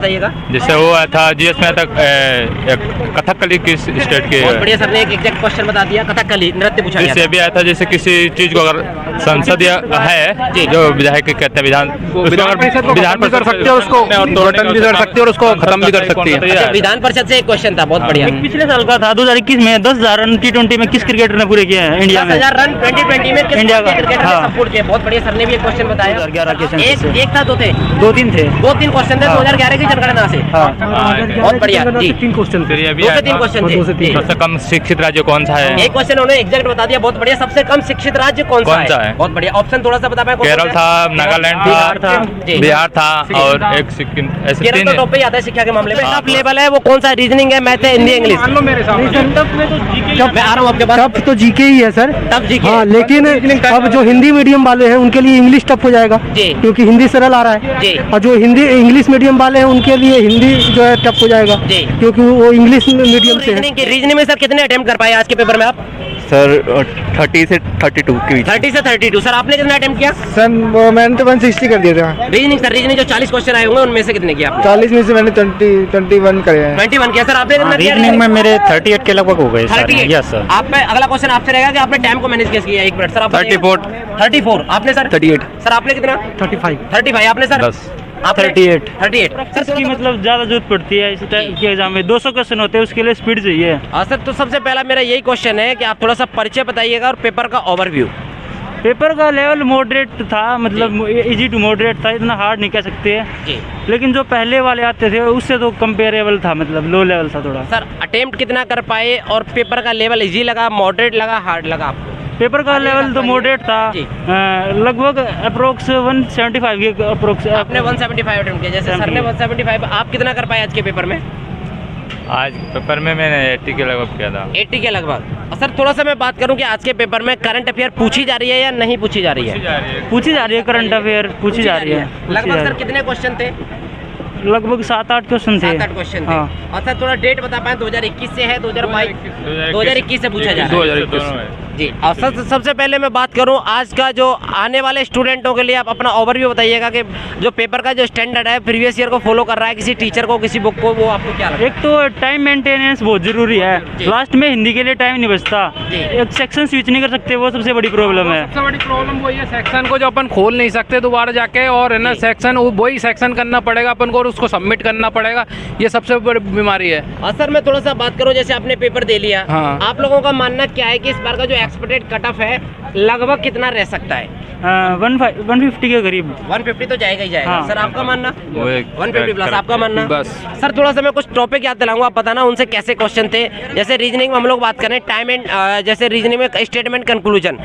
बताइएगा। जैसे वो आया था जीएस में आया था कथकली किस स्टेट के। बहुत बढ़िया सर ने एक एग्जैक्ट क्वेश्चन बता दिया। कथकली नृत्य पूछा गया जिससे भी आया था जैसे किसी चीज को अगर संसदीय है जो विधायक कहते हैं विधान कर सकते हैं उसको बटन भी कर सकते हैं और उसको खत्म भी कर सकती है। विधान परिषद से एक क्वेश्चन था बहुत बढ़िया। पिछले साल का था 2021 में 10,000 रन T20 में किस क्रिकेटर ने पूरे किए हैं इंडिया में? 10,000 रन 2020 में किस इंडिया का क्रिकेटर ने सपोर्ट किया? बहुत बढ़िया सर ने भी एक क्वेश्चन बताया। 2011 के सेंसस से। एक था दो थे? 2-3 थे। 2-3 क्वेश्चन थे 2011 की जनगणना से। बहुत बढ़िया जी। 3 क्वेश्चन थे। 2 से 3 क्वेश्चन थे। सबसे कम शिक्षित राज्य कौन सा है? एक क्वेश्चन उन्होंने एग्जैक्ट बता दिया। बहुत बढ़िया। सबसे कम शिक्षित राज्य कौन सा है? बहुत बढ़िया। ऑप्शन थोड़ा सा बता पाए? केरल था, नागालैंड था, बिहार था और एक सिक्किम। ऐसे केरल तो टॉप पे आता है शिक्षा के मामले में। टॉप लेवल है वो कौन सा? रीजनिंग है, मैथ है, हिंदी, इंग्लिश? मैं आ रहा हूँ आपके पास। टफ तो जीके ही है सर। Tough GK. हाँ, लेकिन अब जो हिंदी मीडियम वाले हैं उनके लिए इंग्लिश टफ हो जाएगा क्योंकि हिंदी सरल आ रहा है। और जो हिंदी इंग्लिश मीडियम वाले हैं उनके लिए हिंदी जो है टफ हो जाएगा क्योंकि वो इंग्लिश मीडियम से है। रीजनिंग में सर कितने अटेम्प्ट कर पाए आज के पेपर में आप? सर 30 से 32 के बीच। 30 से 32। सर आपने कितना अटेम्प्ट किया? सर मैंने तो 160 कर दिया था। रीजनिंग सर, रीजनिंग जो 40 क्वेश्चन आए होंगे उनमें से कितने किया आपने? 40 में से मैंने 21 करे हैं। 21 किया। सर आपने कितना किया? रीजनिंग में मेरे 38 के लगभग हो गए। 38। Yes sir. आप पे अगला क्वेश्चन आपसे रहेगा कि आपने टाइम को मैनेज कैसे किया? 1 मिनट सर। आप 34। आपने सर? 38। सर आपने कितना? 35। आपने सर? 10। 38। सर इसकी मतलब ज्यादा जरूरत पड़ती है इस टाइप के एग्जाम में। 200 क्वेश्चन होते हैं उसके लिए स्पीड चाहिए। हाँ सर, तो सबसे पहला मेरा यही क्वेश्चन है कि आप थोड़ा सा परिचय बताइएगा और पेपर का ओवरव्यू। पेपर का लेवल मॉडरेट था, मतलब इजी टू मॉडरेट था, इतना हार्ड नहीं कह सकते हैं। लेकिन जो पहले वाले आते थे उससे तो कंपेरेबल था, मतलब लो लेवल था थोड़ा। सर अटेम्प्ट कितना कर पाए और पेपर का लेवल इजी लगा, मॉडरेट लगा, हार्ड लगा आपको? पेपर का लेवल तो मॉडरेट था, लगभग अप्रोक्स 175 के अप्रोक्स। आपने 175 अटेम्प्ट किया, जैसे सर ने 175। आप कितना कर पाए आज के पेपर में? आज पेपर में मैंने 80 के लगभग किया था। 80 के लगभग। सर थोड़ा सा मैं बात करूं कि आज के पेपर में करंट अफेयर पूछी जा रही है या नहीं पूछी जा रही है? पूछी जा रही है, करंट अफेयर पूछी जा रही है। लगभग सर कितने क्वेश्चन थे? लगभग 7-8 क्वेश्चन थे। 7-8 क्वेश्चन थे। और सर थोड़ा डेट बता पाए? 2021 से है 2021 से पूछा जा रहा है? 2021 जी। और सबसे पहले मैं बात करूं आज का जो आने वाले स्टूडेंटों के लिए आप अपना ओवरव्यू बताइएगा कि जो पेपर का जो स्टैंडर्ड है प्रीवियस ईयर को फॉलो कर रहा है किसी टीचर को, किसी बुक को, वो आपको क्या लगता है? एक तो टाइम मेंटेनेंस बहुत जरूरी है। लास्ट में हिंदी के लिए टाइम नहीं बचता, एक सेक्शन स्विच नहीं कर सकते, वो सबसे बड़ी प्रॉब्लम है। सबसे बड़ी प्रॉब्लम वही है, सेक्शन को जो अपन खोल नहीं सकते दोबारा जाके, और है ना सेक्शन वही सेक्शन करना पड़ेगा अपन को और उसको सबमिट करना पड़ेगा। ये सबसे बड़ी बीमारी है। और सर मैं थोड़ा सा बात करूं, जैसे आपने पेपर दे लिया, आप लोगों का मानना क्या है कि इस बार का जो एक्सपेक्टेड कट ऑफ है लगभग कितना रह सकता है? 150 के करीब। 150 तो जाएगा ही जाएगा। हाँ। सर आपका मानना? 150 प्लस। आपका मानना? बस। सर थोड़ा सा मैं कुछ टॉपिक याद दिलाऊंगा, आप बताना उनसे कैसे क्वेश्चन थे। जैसे रीजनिंग में हम लोग बात करें टाइम एंड, जैसे रीजनिंग में स्टेटमेंट कंक्लूजन,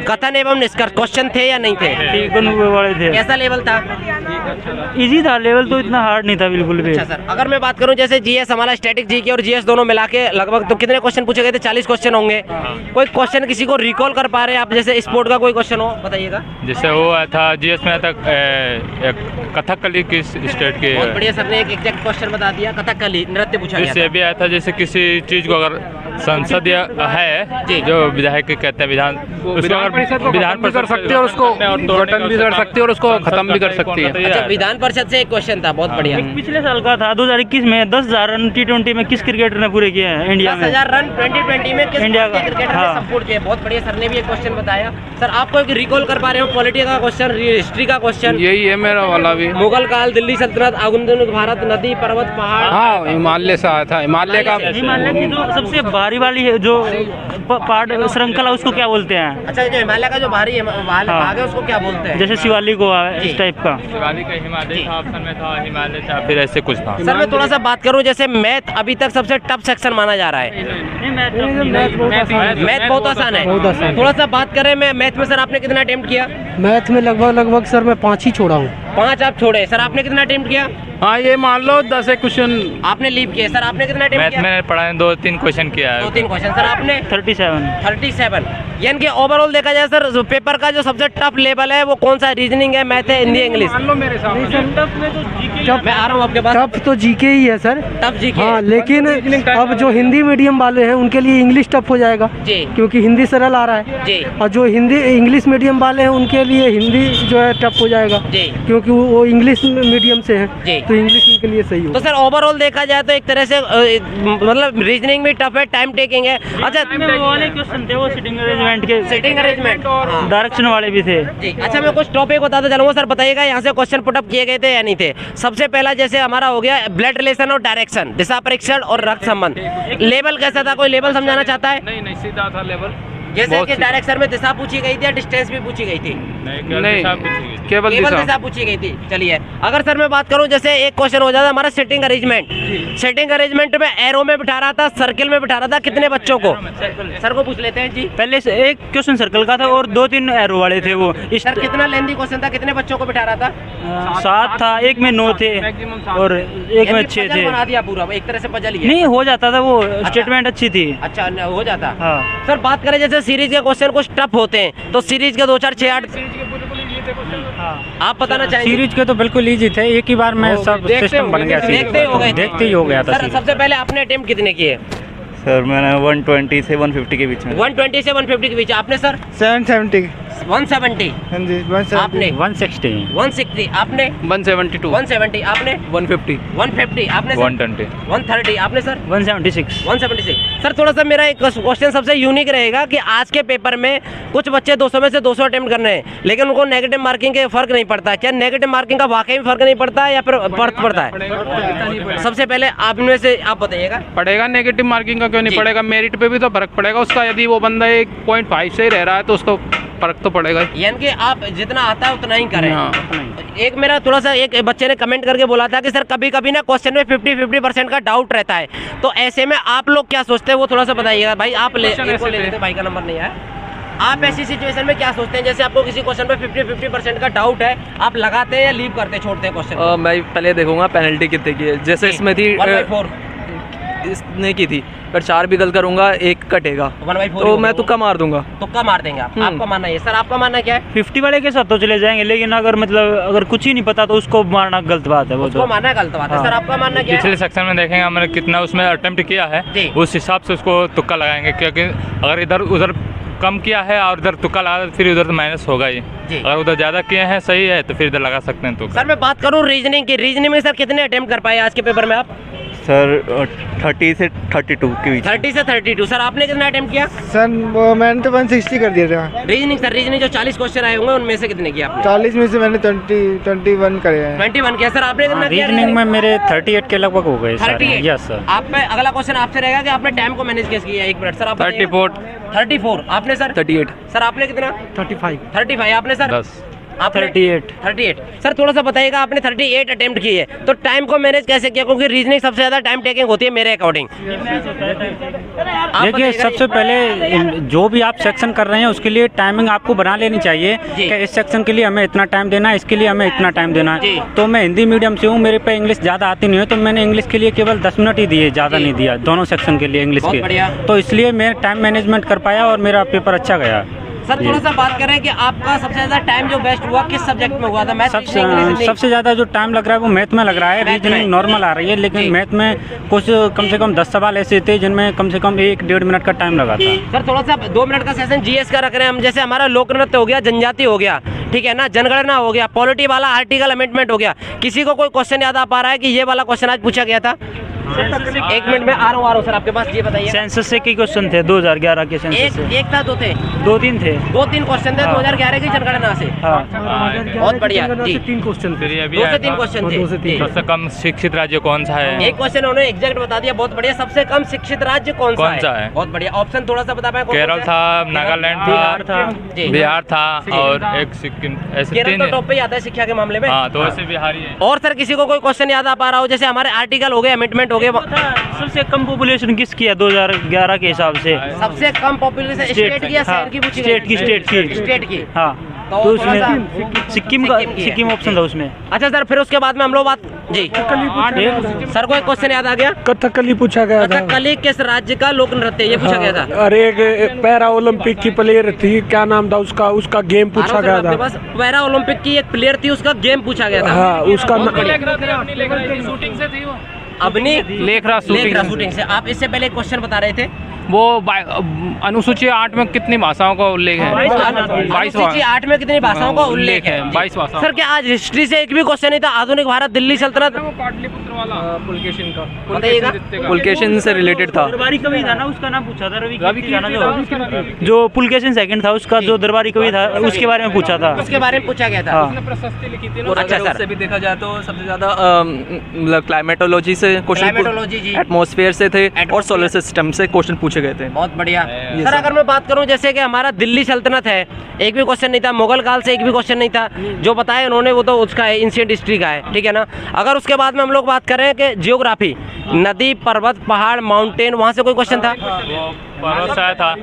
कथन एवं निष्कर्ष, क्वेश्चन थे या नहीं थे? ठीक वाले थे। कैसा लेवल था? इजी था लेवल, तो इतना हार्ड नहीं था बिल्कुल भी। अच्छा सर, अगर मैं बात करूं जैसे जीएस हमारा स्टैटिक जीके और जीएस दोनों मिला के लगभग तो कितने क्वेश्चन पूछे गए थे? 40 क्वेश्चन होंगे। कोई क्वेश्चन किसी को रिकॉल कर पा रहे हैं आप? जैसे स्पोर्ट का कोई क्वेश्चन हो बताइएगा। जैसे वो आया था जीएस में आया था कथकली किस स्टेट के। बहुत बढ़िया सर ने एक एग्जैक्ट क्वेश्चन बता दिया। कथकली नृत्य पूछा गया था। जिससे भी आया था जैसे किसी चीज को अगर संसदीय है जो विधायक कहते हैं विधान भी कर सकते हैं और उसको बटन भी कर सकते हैं और उसको खत्म भी कर सकती है। अच्छा, विधान परिषद से एक क्वेश्चन था बहुत बढ़िया। पिछले साल का था 2021 में 10,000 रन T20 में किस क्रिकेटर ने पूरे किए हैं इंडिया में? 10,000 रन 2020 में किस इंडिया का क्रिकेटर ने सपोर्ट किया? बहुत बढ़िया सर ने भी एक क्वेश्चन बताया। सर आपको एक रिकॉल कर पा रहे हो? पॉलिटी का क्वेश्चन, हिस्ट्री का क्वेश्चन? यही है मेरा वाला भी। मुगल काल, दिल्ली सल्तनत, आधुनिक भारत, नदी, पर्वत, पहाड़। हाँ, हिमालय से आया था। हिमालय की जो सबसे भारी वाली है जो पहाड़ श्रृंखला, उसको क्या बोलते हैं? अच्छा, जो हिमालय का जो भारी है भाग है उसको क्या बोलते हैं? जैसे शिवालिक को इस टाइप का। शिवालिक का हिमालय था, ऑप्शन में था हिमालय था, फिर ऐसे कुछ था। सर मैं थोड़ा सा बात करूं, जैसे मैथ अभी तक सबसे टफ सेक्शन माना जा रहा है। मैथ बहुत आसान है। थोड़ा सा बात करें, मैं मैथ में सर आपने कितना अटेम्प्ट किया? मैथ में लगभग सर मैं 5 ही छोड़ा हूँ। 5 आप छोड़े। सर आपने कितना अटेम्प्ट किया? हाँ, ये मान लो 10 क्वेश्चन आपने लीव किए। सर आपने कितना अटेम्प्ट किया? मैंने पढ़ा है 2-3 क्वेश्चन किया है। 2-3 क्वेश्चन। सर आपने? 37। यानी कि ओवरऑल देखा जाए सर जो पेपर का जो सबसे टफ लेवल है वो कौन सा? रीजनिंग है, मैथ है, हिंदी, इंग्लिश? मैं आ रहा हूँ आपके पास। टफ तो जीके ही है सर। Tough GK. हाँ, लेकिन अब जो हिंदी मीडियम वाले हैं उनके लिए इंग्लिश टफ हो जाएगा क्योंकि हिंदी सरल आ रहा है। और जो हिंदी इंग्लिश मीडियम वाले हैं उनके लिए हिंदी जो है टफ हो जाएगा क्योंकि वो इंग्लिश मीडियम से है। तो इंग्लिश उनके लिए सही तो होगा। सर ओवरऑल देखा जाए तो एक तरह से मतलब रीजनिंग भी टफ है, टाइम टेकिंग है। अच्छा वो वाले क्वेश्चन थे वो सिटिंग अरेंजमेंट के, सिटिंग अरेंजमेंट और डायरेक्शन वाले भी थे जी। अच्छा मैं कुछ टॉपिक बताता चलूँगा सर, बताइएगा यहाँ से क्वेश्चन पुटअप किए गए थे या नहीं थे। सबसे पहला जैसे हमारा हो गया ब्लड रिलेशन और डायरेक्शन, दिशा परीक्षण और रक्त संबंध। लेवल कैसा था, कोई लेवल समझाना चाहता है? नहीं सीधा था लेवल। जैसे कि डायरेक्शन में दिशा पूछी गई थी या डिस्टेंस भी पूछी गई थी? नहीं केवल दिशा पूछी गई थी। चलिए अगर सर मैं बात करूं, जैसे एक क्वेश्चन हो जाता हमारा सिटिंग अरेंजमेंट। सिटिंग अरेंजमेंट में एरो में बिठा रहा था, सर्किल में बिठा रहा था, कितने बच्चों को? सर को पूछ लेते हैं जी। पहले से एक क्वेश्चन सर्कल का था और 2-3 एरो वाले थे वो। सर कितना लेंथी क्वेश्चन था, कितने बच्चों को बिठा रहा था? 7 था, एक में 9 थे और एक में 6 थे। बना दिया पूरा, एक तरह से पजल ही है। नहीं हो जाता था, वो स्टेटमेंट अच्छी थी। अच्छा हो जाता। हाँ सर बात करें जैसे सीरीज के क्वेश्चन कुछ टफ होते हैं, तो सीरीज के 2 4 6 8 आप बताना चाहेंगे? सीरीज के तो बिल्कुल इजी थे, एक ही बार में सब सिस्टम बन गया। देखते ही हो गया था। सर सबसे पहले आपने अटेम्प्ट कितने किए? सर मैंने 120 से 150 के बीच में। 120 से 150 के बीच। आपने सर? 770। 170। हाँ जी आपने? 160। 160 आपने? 172। 170 आपने? 150। 150 आपने? 120। 130 आपने सर? 176। 176। सर थोड़ा सा मेरा एक क्वेश्चन सबसे यूनिक रहेगा कि आज के पेपर में कुछ बच्चे 200 में से 200 अटेम्प्ट कर रहे हैं, लेकिन उनको नेगेटिव मार्किंग के फर्क नहीं पड़ता। क्या नेगेटिव मार्किंग का वाकई में फर्क नहीं पड़ता है या फिर पड़ता है? सबसे पहले आप इनमें से आप बताइएगा। पड़ेगा, नेगेटिव मार्किंग का क्यों नहीं पड़ेगा? मेरिट पे भी तो फर्क पड़ेगा उसका। यदि वो बंदा 1.5 से ही रह रहा है तो उसको फर्क तो पड़ेगा। यानी कि आप जितना आता है उतना ही करें। हाँ। एक मेरा थोड़ा सा एक बच्चे ने कमेंट करके बोला था कि सर कभी कभी ना क्वेश्चन में 50% का डाउट रहता है, तो ऐसे में आप लोग क्या सोचते हैं वो थोड़ा सा बताइएगा। भाई आप ले लेते, भाई का नंबर नहीं आया। आप ऐसी सिचुएशन में क्या सोचते हैं, जैसे आपको किसी क्वेश्चन पे 50% का डाउट है, आप लगाते हैं या लीव करते हैं, छोड़ते हैं क्वेश्चन? मैं पहले देखूंगा पेनल्टी कितने की है। जैसे इसमें थी 1/4 इसने की थी, पर 4 भी गलत करूंगा 1 कटेगा, 1/4 तो मैं तुक्का मार दूंगा। तुक्का मार देंगे आप? आपका मानना है सर, आपका मानना क्या है? 50 वाले के साथ तो चले जाएंगे, लेकिन अगर मतलब अगर कुछ ही नहीं पता तो उसको मारना गलत बात है। वो उसको मानना गलत बात है। सर आपका मानना क्या है? पिछले सेक्शन में देखेंगे हमने कितना उसमें अटेम्प्ट किया है, उस हिसाब से उसको तुक्का लगाएंगे, क्योंकि अगर इधर उधर कम किया है और इधर तुक्का लगा फिर उधर तो माइनस होगा ही। अगर उधर ज़्यादा किए हैं सही है तो फिर इधर लगा सकते हैं। तो सर मैं बात करूं रीजनिंग की, रीजनिंग में सर कितने अटेम्प्ट कर पाए आज के पेपर में आप? सर 30 से 32 के बीच। 30 से 32। सर आपने कितना अटेम्प्ट किया? सर मैंने तो 160 कर दिया था। रीजनिंग सर, रीजनिंग जो 40 क्वेश्चन आए होंगे उनमें से कितने किया आपने? 40 में से मैंने 21 करे हैं। 21 किया। सर आपने कितना किया? रीजनिंग में मेरे 38 के लगभग हो गए। 38। Yes sir. आप पे अगला क्वेश्चन आपसे रहेगा कि आपने टाइम को मैनेज कैसे किया? 1 मिनट सर आप 34 आपने सर? 38। सर आपने कितना? 35 आपने सर? 10। आप 38। सर थोड़ा सा बताइएगा, आपने 38 अटेम्प्ट किए, तो टाइम को मैनेज कैसे किया? क्योंकि रीजनिंग सबसे ज्यादा टाइम टेकिंग होती है मेरे अकॉर्डिंग। देखिए सबसे पहले जो भी आप सेक्शन कर रहे हैं उसके लिए टाइमिंग आपको बना लेनी चाहिए कि इस सेक्शन के लिए हमें इतना टाइम देना है, इसके लिए हमें इतना टाइम देना है। तो मैं हिंदी मीडियम से हूँ, मेरे पे इंग्लिश ज़्यादा आती नहीं है, तो मैंने इंग्लिश के लिए केवल 10 मिनट ही दिए, ज़्यादा नहीं दिया दोनों सेक्शन के लिए इंग्लिश के। तो इसलिए मैं टाइम मैनेजमेंट कर पाया और मेरा पेपर अच्छा गया। सर थोड़ा सा बात करें कि आपका सबसे ज्यादा टाइम जो बेस्ट हुआ किस सब्जेक्ट में हुआ था? मैथ? सबसे ज़्यादा जो टाइम लग रहा है वो मैथ में लग रहा है। रीजनिंग नॉर्मल आ रही है, लेकिन मैथ में कुछ कम से कम 10 सवाल ऐसे थे जिनमें कम से कम 1-1.5 मिनट का टाइम लगा था। सर थोड़ा सा 2 मिनट का सेशन जीएस का रख रहे हैं हम। जैसे हमारा लोक नृत्य हो गया, जनजाति हो गया, ठीक है ना, जनगणना हो गया, पॉलिटी वाला आर्टिकल अमेंडमेंट हो गया। किसी को कोई क्वेश्चन याद आ पा रहा है कि ये वाला क्वेश्चन आज पूछा गया था? 1 मिनट में आ रहा हूँ सर आपके पास, ये बताइए। सेंसस से कई क्वेश्चन थे 2011 के सेंसस से? एक था, 2 थे? 2-3 थे। 2-3 क्वेश्चन थे 2011 की जनगणना से। बहुत बढ़िया जी। 3 क्वेश्चन थे। 2 से 3 क्वेश्चन थे। सबसे कम शिक्षित राज्य कौन सा है? एक क्वेश्चन उन्होंने एग्जैक्ट बता दिया, बहुत बढ़िया। सबसे कम शिक्षित राज्य कौन सा है? बहुत बढ़िया। ऑप्शन थोड़ा सा बता पाए? केरल था, नागालैंड था, बिहार था और एक सिक्किम। ऐसे केरल 3 तो टॉप पे ही आता है शिक्षा के मामले में। हाँ, तो वैसे बिहार ही है। और सर किसी को कोई क्वेश्चन याद आ पा रहा हो? जैसे हमारे आर्टिकल हो गए, अमेंडमेंट हो गए। सबसे कम पॉपुलेशन किसकी है 2011 के हिसाब से? सबसे कम पॉपुलेशन स्टेट की या शहर की पूछी गई? स्टेट की। हाँ, तो उसमें सिक्किम ऑप्शन था उसमें। अच्छा सर, फिर उसके बाद में हम लोग बात जी सर को एक क्वेश्चन याद आ गया। कथकली पूछा गया था। कथकली किस राज्य का लोक नृत्य, ये पूछा गया था। अरे एक पैरा ओलंपिक की प्लेयर थी, क्या नाम था उसका गेम पूछा गया था। बस पैरा ओलंपिक की एक प्लेयर थी, उसका गेम पूछा गया था। हाँ, उसका अपनी लेखरा शूटिंग से। आप इससे पहले क्वेश्चन बता रहे थे वो अनुसूची 8 में कितनी भाषाओं का उल्लेख है? 22 8 में कितनी भाषाओं का उल्लेख है? 22 भाषा। सर क्या आज हिस्ट्री से एक भी क्वेश्चन नहीं था? आधुनिक भारत दिल्ली सल्तनत पाटलिपुत्र वाला पुलकेशिन का, बताइएगा। पुलकेशिन से रिलेटेड था। दरबारी कवि था ना, उसका नाम पूछा था, रवि जो पुलकेशिन सेकंड था, उसका जो दरबारी कवि था उसके बारे में पूछा था। उसके बारे में पूछा गया था। उसने प्रशस्ति लिखी थी ना। और अगर उससे भी देखा जाए तो सबसे ज्यादा मतलब क्लाइमेटोलॉजी से क्लाइमेटोलॉजी जी, क्वेश्चन, एटमॉस्फेयर से थे और सोलर सिस्टम से क्वेश्चन पूछे गए थे। बहुत बढ़िया। सर अगर मैं बात करूं जैसे कि हमारा दिल्ली सल्तनत है, एक भी क्वेश्चन नहीं था। मुगल काल से एक भी क्वेश्चन नहीं था। जो बताया उन्होंने वो तो उसका है, एंशिएंट हिस्ट्री का है, ठीक है ना। अगर उसके बाद में हम लोग बात करें कि जियोग्राफी, नदी, पर्वत, पहाड़, माउंटेन, वहाँ से कोई क्वेश्चन था? पर्वत शायद था।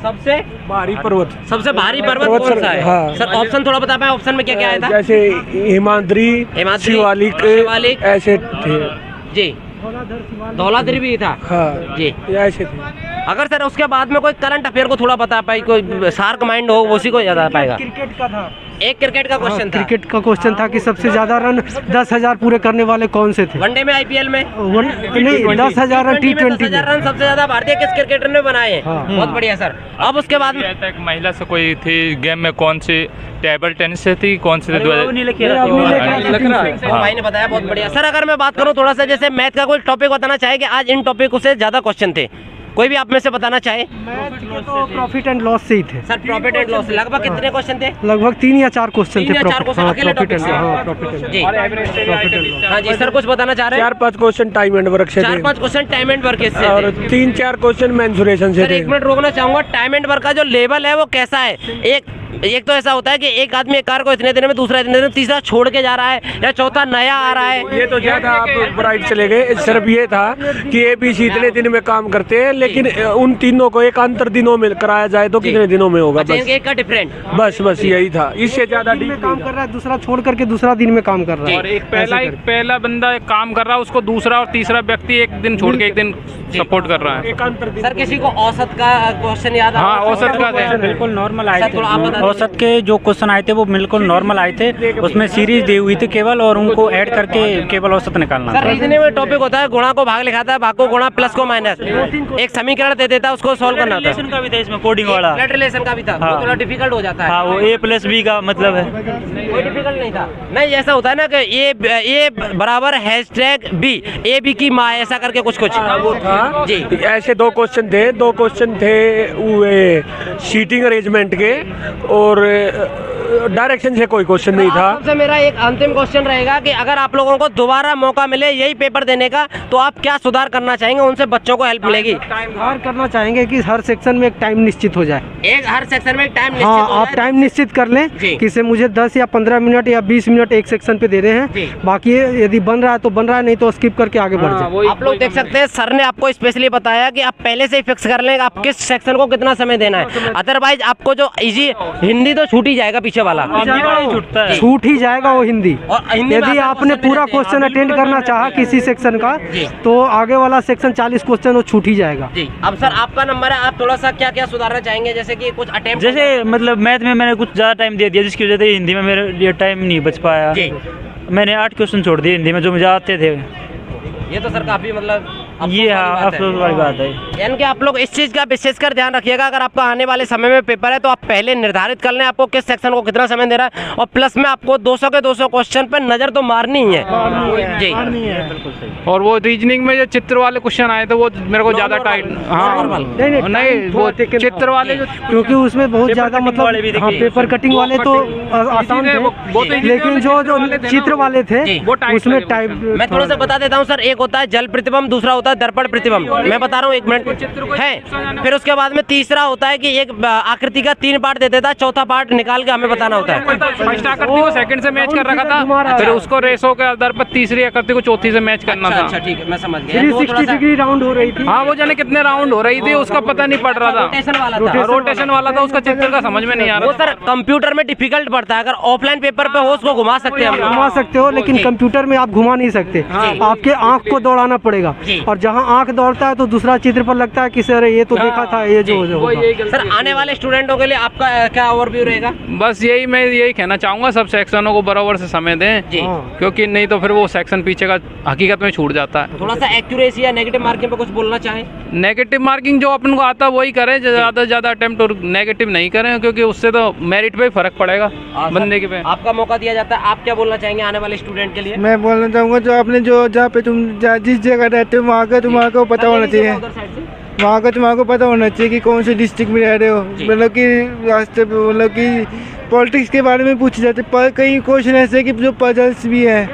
सबसे भारी पर्वत, सबसे भारी पर्वत कौन सा है? हाँ। सर ऑप्शन थोड़ा बता पाए, ऑप्शन में क्या क्या आया था? जैसे हिमाद्री, शिवालिक, ऐसे थे जी। धौलाधर भी था। हाँ जी, ऐसे थे। अगर सर उसके बाद में कोई करंट अफेयर को थोड़ा बता पाए, कोई शार्क माइंड हो उसी को ज्यादा पाएगा। क्रिकेट का था, एक क्रिकेट का क्वेश्चन था। क्रिकेट का क्वेश्चन था कि सबसे ज्यादा रन 10,000 पूरे करने वाले कौन से थे? वनडे में, आईपीएल में नहीं, 10,000 रन T20 10,000 रन सबसे ज्यादा भारतीय किस क्रिकेटर ने बनाए हैं? बहुत बढ़िया सर। अब उसके बाद में एक महिला से कोई थी गेम में, कौन सी टेबल टेनिस से थी, कौन सी थी? भाई ने बताया, बहुत बढ़िया। सर अगर मैं बात करूं थोड़ा सा, जैसे मैथ का कोई टॉपिक बताना चाहे कि आज इन टॉपिक से ज्यादा क्वेश्चन थे, कोई भी आप में से बताना चाहे? तो प्रॉफिट एंड लॉस से ही थे सर। प्रॉफिट एंड लॉस लगभग कितने क्वेश्चन थे? लगभग 3 या 4 क्वेश्चन 3 थे। या 4 क्वेश्चन अकेले टॉपिक से। जी हाँ जी सर, कुछ बताना चाह रहे हैं? 4-5 क्वेश्चन टाइम एंड वर्क से थे 4-5 क्वेश्चन टाइम एंड वर्क से और 3-4 क्वेश्चन मेंसुरेशन से सर थे। एक मिनट रोकना चाहूंगा। टाइम एंड वर्क का जो लेवल है वो कैसा है? एक तो ऐसा होता है कि एक आदमी एक कार को इतने दिन में, दूसरा इतने दिन में, तीसरा छोड़ के जा रहा है, या चौथा नया आ रहा है। ये तो ज्यादा आप ब्राइट चले गए। सिर्फ ये था कि ABC इतने दिन में काम करते हैं, लेकिन उन तीनों को एक अंतर दिनों में कराया जाए तो कितने दिनों में होगा? बस एक का डिफरेंट, बस यही था। इससे ज्यादा दिन में काम कर रहा है, दूसरा छोड़ करके दूसरा दिन में काम कर रहा है। और एक पहला बंदा एक काम कर रहा है, उसको दूसरा और तीसरा व्यक्ति एक दिन छोड़ के एक दिन सपोर्ट कर रहा है। सर किसी को औसत का क्वेश्चन याद आ? हाँ, औसत का बिल्कुल नॉर्मल आए थे। औसत के जो क्वेश्चन आए थे वो बिल्कुल नॉर्मल आए थे। उसमें सीरीज दी हुई थी केवल, और उनको ऐड करके केवल औसत निकालना था। सर रीजनिंग में टॉपिक होता है, गुणा को भाग लिखाता है, भाग को गुणा, प्लस को माइनस, एक समीकरण दे देता है, उसको सॉल्व करना था। रिलेशन का भी था इसमें, कोडिंग वाला। ब्लड रिलेशन का भी था। वो थोड़ा डिफिकल्ट हो जाता है। हाँ, वो A+B का मतलब है। कोई डिफिकल्ट नहीं था। नहीं ऐसा होता है ना कि ए बराबर #B, AB की माँ, ऐसा करके कुछ जी। ऐसे 2 क्वेश्चन थे। 2 क्वेश्चन थे सीटिंग अरेंजमेंट के, और डायरेक्शन से कोई क्वेश्चन नहीं था। आपसे मेरा एक अंतिम क्वेश्चन रहेगा कि अगर आप लोगों को दोबारा मौका मिले यही पेपर देने का, तो आप क्या सुधार करना चाहेंगे? उनसे बच्चों को हेल्प मिलेगी। सुधार करना चाहेंगे कि हर सेक्शन में एक टाइम निश्चित हो जाए। हर सेक्शन में एक टाइम निश्चित हाँ, हो आप जाए। टाइम निश्चित कर लें कि से मुझे 10 या 15 मिनट या 20 मिनट एक सेक्शन पे दे रहे हैं, बाकी यदि बन रहा है तो बन रहा है, नहीं तो स्किप करके आगे बढ़ जाए। आप लोग देख सकते हैं सर ने आपको स्पेशली बताया कि आप पहले से ही फिक्स कर लें आप किस सेक्शन को कितना समय देना है। अदरवाइज आपको जो इजी हिंदी तो छूट ही जाएगा, पीछे वाला छूट ही जाएगा वो हिंदी। यदि आपने पूरा क्वेश्चन अटेंड करना चाहा किसी सेक्शन का, तो आगे वाला सेक्शन 40 क्वेश्चन वो छूट ही जाएगा। जी। अब सर आपका नंबर है, आप थोड़ा सा क्या क्या सुधारना चाहेंगे? जैसे कि कुछ अटेम्प्ट, जैसे मतलब मैथ में मैंने कुछ ज़्यादा टाइम दे दिया, जिसकी वजह से हिंदी में मेरे लिए टाइम नहीं बच पाया। मैंने 8 क्वेश्चन छोड़ दिए हिंदी में जो मुझे आते थे। ये तो सर काफी मतलब ये हाँ अफसोस वाली बात है। यानी कि आप लोग इस चीज़ का विशेषकर ध्यान रखिएगा। अगर आपका आने वाले समय में पेपर है तो आप पहले निर्धारित कर लें आपको किस सेक्शन को कितना समय दे रहा है, और प्लस में आपको 200 के 200 क्वेश्चन पर नजर तो मारनी ही है जी। और वो रीजनिंग में जो चित्र वाले क्वेश्चन आए थे वो मेरे को ज्यादा टाइट, हाँ नहीं वो चित्र वाले जो, क्योंकि उसमें बहुत ज्यादा मतलब हाँ, पेपर कटिंग वाले तो आसान थे, लेकिन जो चित्र वाले थे उसमें टाइप। मैं थोड़ा सा बता देता हूँ सर। एक होता है जल प्रतिबिंब, दूसरा होता है दर्पण प्रतिबिंब। मैं बता रहा हूँ, 1 मिनट है। फिर उसके बाद में तीसरा होता है कि एक आकृति का 3 पार्ट दे देता है, चौथा पार्ट निकाल के हमें बताना होता है। फर्स्ट आकृति को सेकंड से मैच कर रखा था, फिर उसको रेसो के आधार पर तीसरी आकृति को चौथी से मैच करना था। अच्छा ठीक है, मैं समझ गया। 360 डिग्री राउंड हो रही थी। हाँ, वो जाने कितने राउंड हो रही थी उसका पता नहीं पड़ रहा था। रोटेशन वाला था, उसका चित्र का समझ में नहीं आ रहा। वो सर कंप्यूटर में डिफिकल्ट पड़ता है। अगर ऑफलाइन पेपर पे हो उसको घुमा सकते हैं, घुमा सकते हो, लेकिन कंप्यूटर में आप घुमा नहीं सकते। आपके आंख को दौड़ाना पड़ेगा, और जहाँ आंख दौड़ता है तो दूसरा चित्र पर लगता है कि सर ये तो देखा था, ये जो सर आने वाले स्टूडेंटों के लिए आपका क्या ओवरव्यू रहेगा? बस मैं यही कहना चाहूँगा, सब सेक्शनों को बराबर से समय दें, क्योंकि नहीं तो फिर वो सेक्शन पीछे का हकीकत में छूट जाता है। थोड़ा सा एक्यूरेसी या नेगेटिव मार्किंग पे कुछ बोलना चाहें? नेगेटिव मार्किंग जो अपन को आता है वही करें, ज़्यादा से ज़्यादा अटेम्प्ट और नेगेटिव नहीं करें, क्योंकि उससे तो मेरिट पे फर्क पड़ेगा बंदे के पे। आपका मौका दिया जाता है, आप क्या बोलना चाहेंगे आने वाले स्टूडेंट के लिए? मैं बोलना चाहूँगा जो आपने जो जहाँ पे तुम जिस जगह रहते हो वहाँ का तुम्हारा पता होना चाहिए, वहाँ का तुम्हारा पता होना चाहिए कि कौन से डिस्ट्रिक्ट में रह रहे हो। मतलब कि रास्ते पे मतलब कि पॉलिटिक्स के बारे में पूछे जाते, पर कई क्वेश्चन ऐसे कि जो पजल्स भी हैं,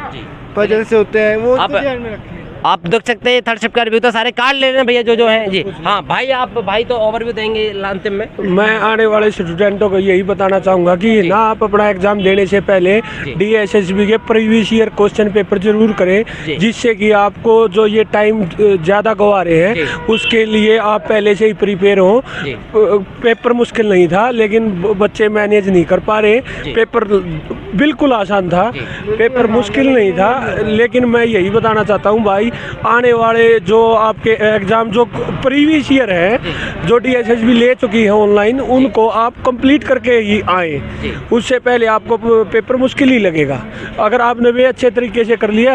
पजल्स होते हैं, वो ध्यान में रखें। आप देख सकते हैं थर्ड शिफ्ट का रिव्यू तो सारे कार्ड ले रहे हैं भैया जो हैं जी। हाँ भाई, आप भाई तो ओवरव्यू देंगे अंतिम में। मैं आने वाले स्टूडेंटों को यही बताना चाहूँगा कि ना आप अपना एग्जाम देने से पहले DSSB के प्रीवियस ईयर क्वेश्चन पेपर जरूर करें, जिससे कि आपको जो ये टाइम ज़्यादा गवा रहे हैं उसके लिए आप पहले से ही प्रिपेयर हों। पेपर मुश्किल नहीं था, लेकिन बच्चे मैनेज नहीं कर पा रहे। पेपर बिल्कुल आसान था, पेपर मुश्किल नहीं था, लेकिन मैं यही बताना चाहता हूँ भाई, आने वाले जो आपके एग्ज़ाम जो प्रीवियस ईयर है, जो DSSB ले चुकी है ऑनलाइन, उनको आप कंप्लीट करके ही आए। उससे पहले आपको पेपर मुश्किल ही लगेगा। अगर आपने भी अच्छे तरीके से कर लिया